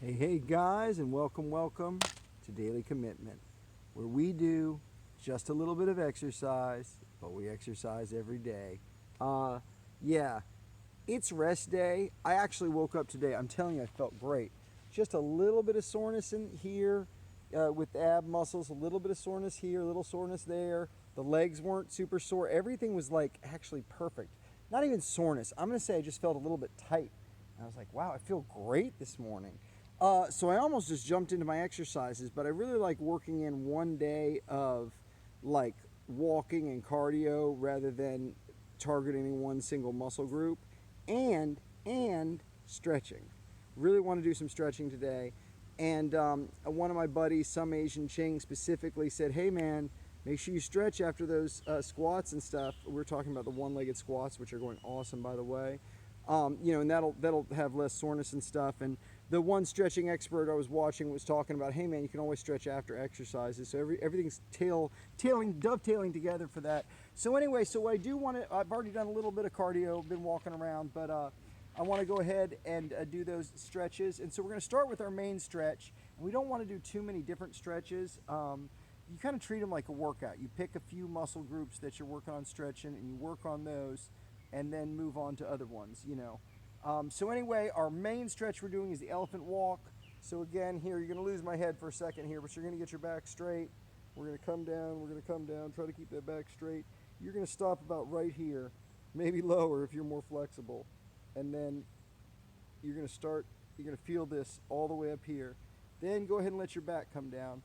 Hey guys, and welcome to Daily Commitment, where we do just a little bit of exercise, but we exercise every day. Yeah, it's rest day. I actually woke up today. I'm telling you, I felt great. Just a little bit of soreness in here with the ab muscles, a little bit of soreness here, a little soreness there. The legs weren't super sore. Everything was like actually perfect. Not even soreness. I'm gonna say I just felt a little bit tight. And I was like, wow, I feel great this morning. So I almost just jumped into my exercises, but I really like working in one day of like walking and cardio rather than targeting one single muscle group, and stretching. Really want to do some stretching today. And one of my buddies, some Asian Ching, specifically said, "Hey man, make sure you stretch after those squats and stuff." We're talking about the one-legged squats, which are going awesome, by the way. And that'll have less soreness and stuff. And the one stretching expert I was watching was talking about, hey man, you can always stretch after exercises. So everything's dovetailing together for that. So anyway, so I do want to. I've already done a little bit of cardio, been walking around, but I want to go ahead and do those stretches. And so we're going to start with our main stretch. And we don't want to do too many different stretches. You kind of treat them like a workout. You pick a few muscle groups that you're working on stretching, and you work on those, and then move on to other ones. So anyway, our main stretch we're doing is the elephant walk. So again, here, you're going to lose my head for a second here, but you're going to get your back straight. We're going to come down, try to keep that back straight. You're going to stop about right here, maybe lower if you're more flexible. And then you're going to feel this all the way up here. Then go ahead and let your back come down.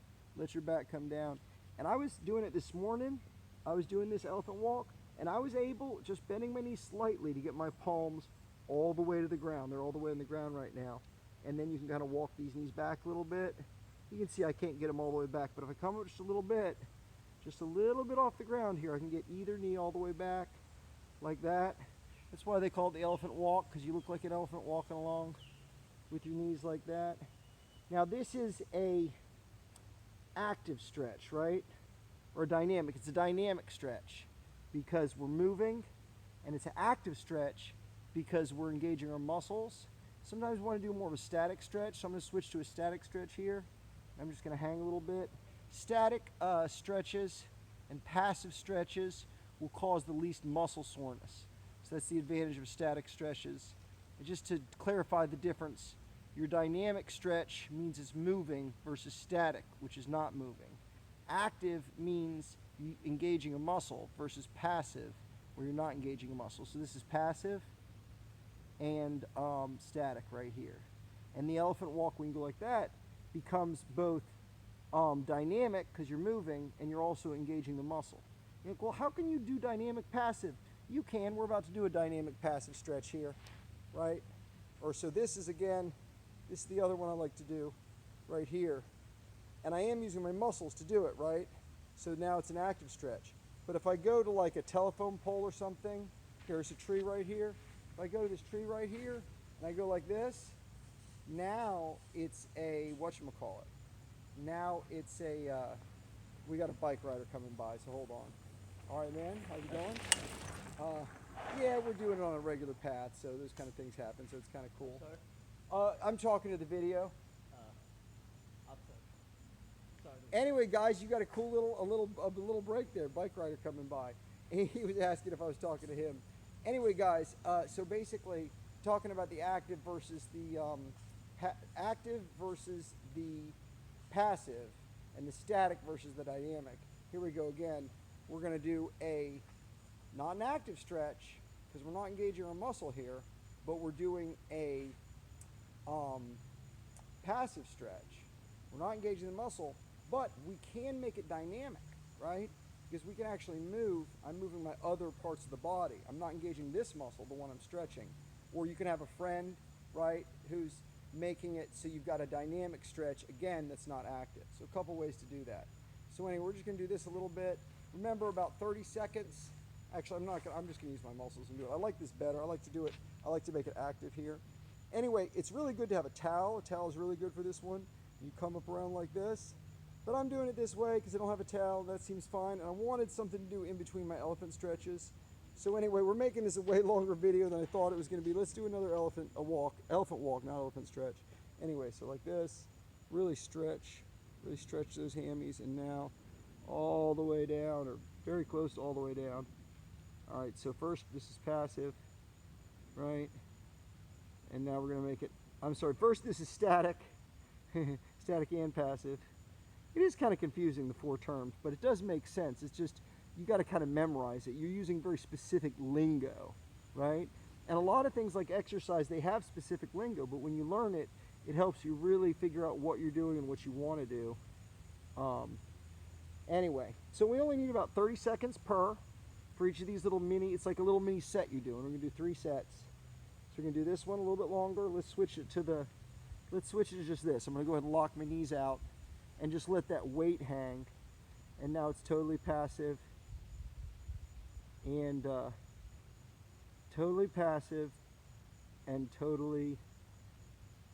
And I was doing it this morning. I was doing this elephant walk, and I was able, just bending my knees slightly, to get my palms all the way to the ground. They're all the way in the ground right now. And then you can kind of walk these knees back a little bit. You can see I can't get them all the way back, but if I come up just a little bit off the ground here, I can get either knee all the way back like that. That's why they call it the elephant walk, because you look like an elephant walking along with your knees like that. Now this is a active stretch, right? Or dynamic. It's a dynamic stretch because we're moving, and it's an active stretch because we're engaging our muscles. Sometimes we want to do more of a static stretch, so I'm going to switch to a static stretch here. I'm just going to hang a little bit. Static stretches and passive stretches will cause the least muscle soreness. So that's the advantage of static stretches. And just to clarify the difference, your dynamic stretch means it's moving versus static, which is not moving. Active means engaging a muscle versus passive, where you're not engaging a muscle. So this is passive and static right here. And the elephant walk, when you go like that, becomes both dynamic because you're moving and you're also engaging the muscle. You're like, well, how can you do dynamic passive? You can. We're about to do a dynamic passive stretch here, right? Or so this is the other one I like to do right here. And I am using my muscles to do it, right? So now it's an active stretch. But if I go to like a telephone pole or something, here's a tree right here. If I go to this tree right here and I go like this, now it's a, whatchamacallit. Now it's a, we got a bike rider coming by, so hold on. All right, man, how's it going? Yeah, we're doing it on a regular path, so those kind of things happen, so it's kind of cool. Sorry? I'm talking to the video. I'll sorry. Anyway, guys, you got a cool little break there. Bike rider coming by. He was asking if I was talking to him. Anyway, guys, so basically talking about the active versus the passive, and the static versus the dynamic. Here we go again. We're going to do not an active stretch because we're not engaging our muscle here, but we're doing a passive stretch. We're not engaging the muscle, but we can make it dynamic, right? Because we can actually move. I'm moving my other parts of the body. I'm not engaging this muscle, the one I'm stretching. Or you can have a friend, right, who's making it so you've got a dynamic stretch, again, that's not active. So a couple ways to do that. So anyway, we're just going to do this a little bit. Remember, about 30 seconds. Actually, I'm just going to use my muscles and do it. I like this better. I like to do it. I like to make it active here. Anyway, it's really good to have a towel. A towel is really good for this one. You come up around like this. But I'm doing it this way because I don't have a towel. That seems fine. And I wanted something to do in between my elephant stretches. So anyway, we're making this a way longer video than I thought it was going to be. Let's do another elephant walk, not elephant stretch. Anyway, so like this, really stretch those hammies, and now all the way down, or very close to all the way down. All right, so first this is passive, right? And now we're gonna make it, I'm sorry, first this is static, static and passive. It is kind of confusing, the 4 terms, but it does make sense. It's just, you gotta kind of memorize it. You're using very specific lingo, right? And a lot of things like exercise, they have specific lingo, but when you learn it, it helps you really figure out what you're doing and what you want to do. Anyway, so we only need about 30 seconds per for each of these little mini, it's like a little mini set you do, and we're gonna do 3 sets. So we're gonna do this one a little bit longer. Let's switch it to just this. I'm gonna go ahead and lock my knees out and just let that weight hang. And now it's totally passive and totally passive and totally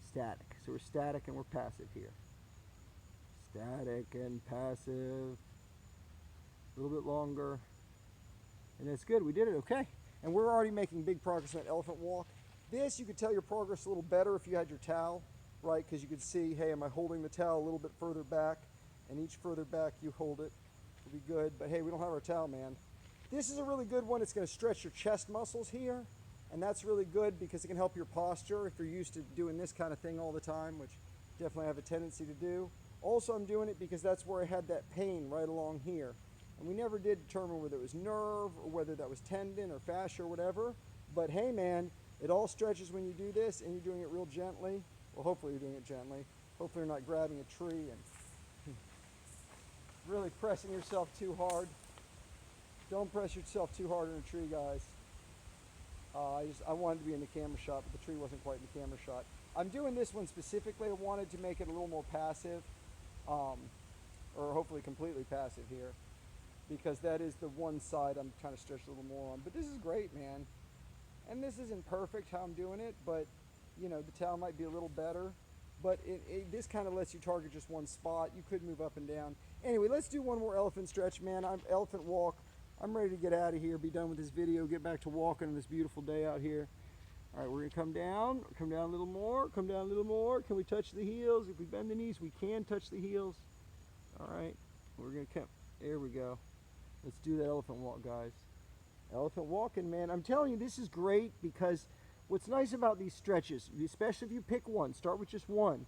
static. So we're static and we're passive here. Static and passive. A little bit longer. And that's good, we did it, okay. And we're already making big progress on that elephant walk. This, you could tell your progress a little better if you had your towel, right? Because you could see, hey, am I holding the towel a little bit further back? And each further back you hold it, will be good. But hey, we don't have our towel, man. This is a really good one. It's gonna stretch your chest muscles here. And that's really good because it can help your posture if you're used to doing this kind of thing all the time, which definitely have a tendency to do. Also, I'm doing it because that's where I had that pain right along here. And we never did determine whether it was nerve or whether that was tendon or fascia or whatever. But hey, man, it all stretches when you do this, and you're doing it real gently. Well, hopefully you're doing it gently. Hopefully you're not grabbing a tree and really pressing yourself too hard. Don't press yourself too hard on a tree, guys. I wanted to be in the camera shot, but the tree wasn't quite in the camera shot. I'm doing this one specifically. I wanted to make it a little more passive, or hopefully completely passive here, because that is the one side I'm trying to stretch a little more on. But this is great, man. And this isn't perfect how I'm doing it, but you know, the towel might be a little better. But this kind of lets you target just one spot. You could move up and down. Anyway, let's do one more elephant stretch, man. Elephant walk. I'm ready to get out of here, be done with this video, get back to walking on this beautiful day out here. All right, we're gonna come down a little more, come down a little more. Can we touch the heels? If we bend the knees, we can touch the heels. All right, we're gonna come, there we go. Let's do that elephant walk, guys. Elephant walking, man. I'm telling you, this is great because what's nice about these stretches, especially if you pick one, start with just one,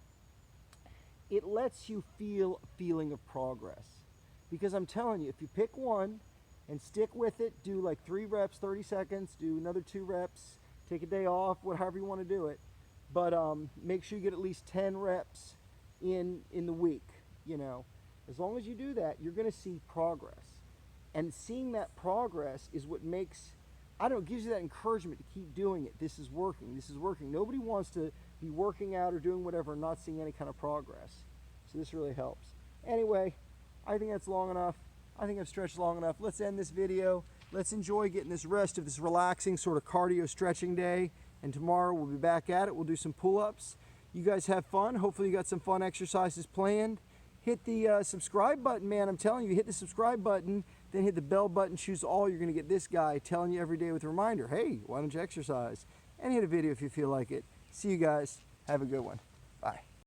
it lets you feel a feeling of progress. Because I'm telling you, if you pick one and stick with it, do like 3 reps, 30 seconds, do another 2 reps, take a day off, however you want to do it. But make sure you get at least 10 reps in the week, you know. As long as you do that, you're going to see progress. And seeing that progress is what makes, I don't know, gives you that encouragement to keep doing it. This is working. This is working. Nobody wants to be working out or doing whatever and not seeing any kind of progress. So this really helps. Anyway, I think that's long enough. I think I've stretched long enough. Let's end this video. Let's enjoy getting this rest of this relaxing sort of cardio stretching day. And tomorrow we'll be back at it. We'll do some pull-ups. You guys have fun. Hopefully you got some fun exercises planned. Hit the subscribe button, man. I'm telling you, hit the subscribe button, then hit the bell button, choose all. You're going to get this guy telling you every day with a reminder, hey, why don't you exercise? And hit a video if you feel like it. See you guys. Have a good one. Bye.